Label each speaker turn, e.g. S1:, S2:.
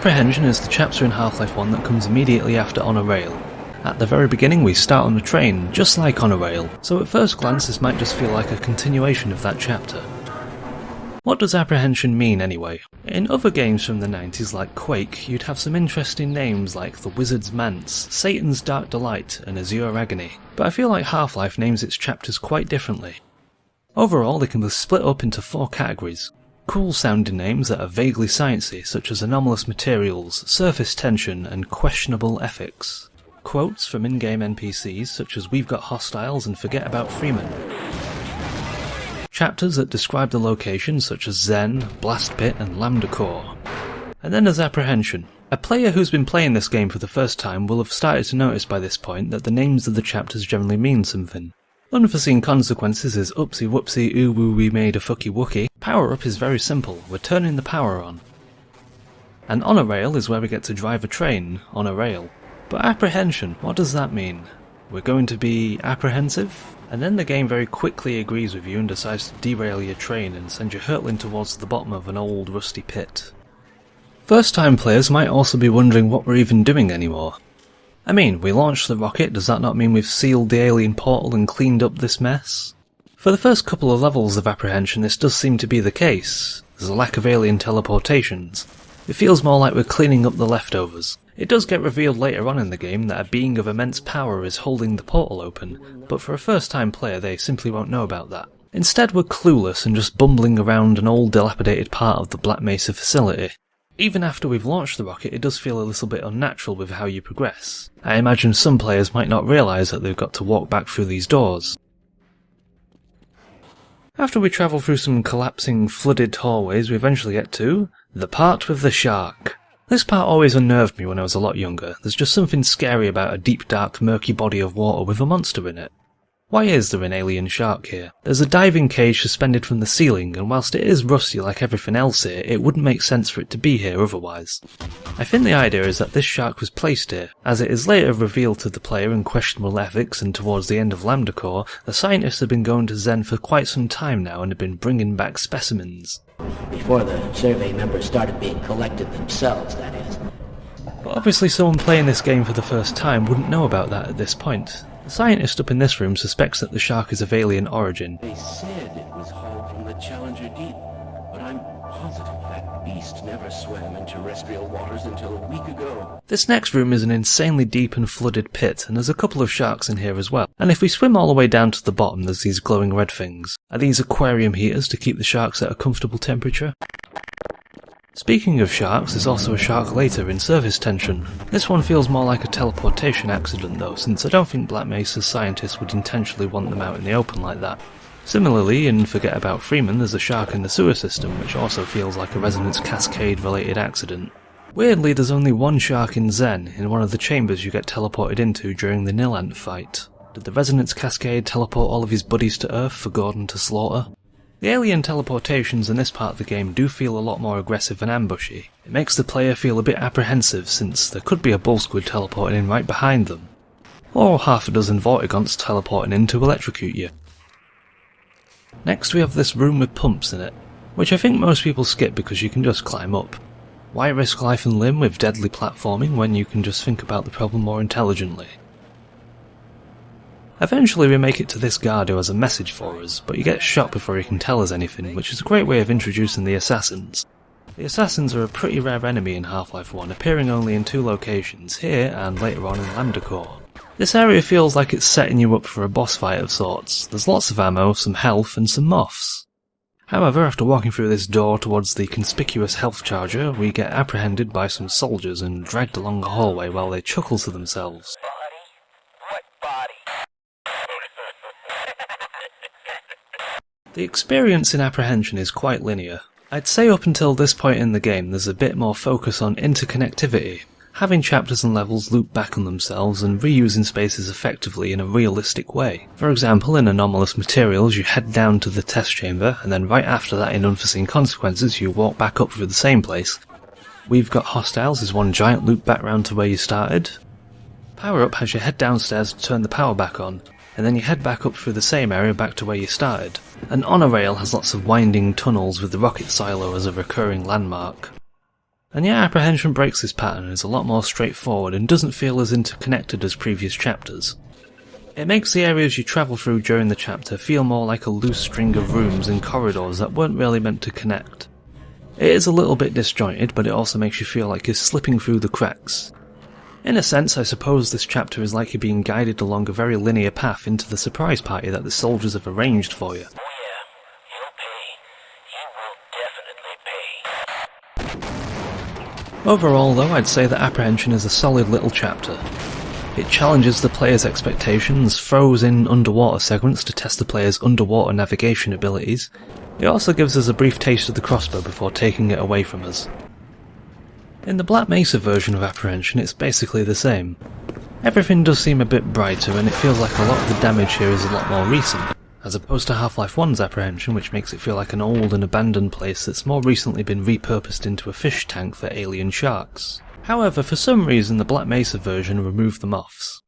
S1: Apprehension is the chapter in Half-Life 1 that comes immediately after On a Rail. At the very beginning we start on a train, just like On a Rail, so at first glance this might just feel like a continuation of that chapter. What does Apprehension mean anyway? In other games from the 90s like Quake, you'd have some interesting names like the Wizard's Manse, Satan's Dark Delight, and Azure Agony, but I feel like Half-Life names its chapters quite differently. Overall they can be split up into 4 categories. Cool sounding names that are vaguely sciencey, such as anomalous materials, surface tension, and questionable ethics. Quotes from in-game NPCs such as "We've got hostiles" and "Forget about Freeman." Chapters that describe the location such as Zen, Blast Pit, and Lambda Core. And then there's Apprehension. A player who's been playing this game for the first time will have started to notice by this point that the names of the chapters generally mean something. Unforeseen Consequences is "Oopsie whoopsie ooh woo we made a fucky wookie." Power Up is very simple, we're turning the power on. And On a Rail is where we get to drive a train on a rail. But Apprehension, what does that mean? We're going to be apprehensive? And then the game very quickly agrees with you and decides to derail your train and send you hurtling towards the bottom of an old rusty pit. First time players might also be wondering what we're even doing anymore. I mean, we launched the rocket, does that not mean we've sealed the alien portal and cleaned up this mess? For the first couple of levels of Apprehension this does seem to be the case. There's a lack of alien teleportations. It feels more like we're cleaning up the leftovers. It does get revealed later on in the game that a being of immense power is holding the portal open, but for a first time player they simply won't know about that. Instead we're clueless and just bumbling around an old dilapidated part of the Black Mesa facility. Even after we've launched the rocket it does feel a little bit unnatural with how you progress. I imagine some players might not realise that they've got to walk back through these doors. After we travel through some collapsing, flooded hallways we eventually get to the part with the shark. This part always unnerved me when I was a lot younger. There's just something scary about a deep dark murky body of water with a monster in it. Why is there an alien shark here? There's a diving cage suspended from the ceiling, and whilst it is rusty like everything else here, it wouldn't make sense for it to be here otherwise. I think the idea is that this shark was placed here, as it is later revealed to the player in questionable ethics, and towards the end of Lambda Core, the scientists have been going to Zen for quite some time now and have been bringing back specimens.
S2: Before the survey members started being collected themselves, that is.
S1: But obviously someone playing this game for the first time wouldn't know about that at this point. The scientist up in this room suspects that the shark is of alien origin.
S3: They said it was hauled from the Challenger Deep, but I'm positive that beast never swam in terrestrial waters until a week ago.
S1: This next room is an insanely deep and flooded pit, and there's a couple of sharks in here as well. And if we swim all the way down to the bottom, there's these glowing red things. Are these aquarium heaters to keep the sharks at a comfortable temperature? Speaking of sharks, there's also a shark later in Surface Tension. This one feels more like a teleportation accident though, since I don't think Black Mesa's scientists would intentionally want them out in the open like that. Similarly, in Forget About Freeman, there's a shark in the sewer system, which also feels like a Resonance Cascade related accident. Weirdly, there's only one shark in Zen, in one of the chambers you get teleported into during the Nilant fight. Did the Resonance Cascade teleport all of his buddies to Earth for Gordon to slaughter? The alien teleportations in this part of the game do feel a lot more aggressive and ambushy. It makes the player feel a bit apprehensive since there could be a bull squid teleporting in right behind them. Or half a dozen Vortigaunts teleporting in to electrocute you. Next we have this room with pumps in it, which I think most people skip because you can just climb up. Why risk life and limb with deadly platforming when you can just think about the problem more intelligently? Eventually we make it to this guard who has a message for us, but he gets shot before he can tell us anything, which is a great way of introducing the assassins. The assassins are a pretty rare enemy in Half-Life 1, appearing only in 2 locations, here and later on in Lambda Core. This area feels like it's setting you up for a boss fight of sorts. There's lots of ammo, some health, and some moths. However, after walking through this door towards the conspicuous health charger, we get apprehended by some soldiers and dragged along a hallway while they chuckle to themselves. The experience in Apprehension is quite linear. I'd say up until this point in the game there's a bit more focus on interconnectivity, having chapters and levels loop back on themselves and reusing spaces effectively in a realistic way. For example, in Anomalous Materials you head down to the test chamber, and then right after that in Unforeseen Consequences you walk back up through the same place. We've Got Hostiles is one giant loop back round to where you started. Power Up has you head downstairs to turn the power back on, and then you head back up through the same area back to where you started. And On a Rail has lots of winding tunnels with the rocket silo as a recurring landmark. And yet Apprehension breaks this pattern and is a lot more straightforward and doesn't feel as interconnected as previous chapters. It makes the areas you travel through during the chapter feel more like a loose string of rooms and corridors that weren't really meant to connect. It is a little bit disjointed, but it also makes you feel like you're slipping through the cracks. In a sense, I suppose this chapter is like you're being guided along a very linear path into the surprise party that the soldiers have arranged for you. Overall though, I'd say that Apprehension is a solid little chapter. It challenges the player's expectations, throws in underwater segments to test the player's underwater navigation abilities. It also gives us a brief taste of the crossbow before taking it away from us. In the Black Mesa version of Apprehension, it's basically the same. Everything does seem a bit brighter, and it feels like a lot of the damage here is a lot more recent, as opposed to Half-Life 1's Apprehension, which makes it feel like an old and abandoned place that's more recently been repurposed into a fish tank for alien sharks. However, for some reason the Black Mesa version removed the moths.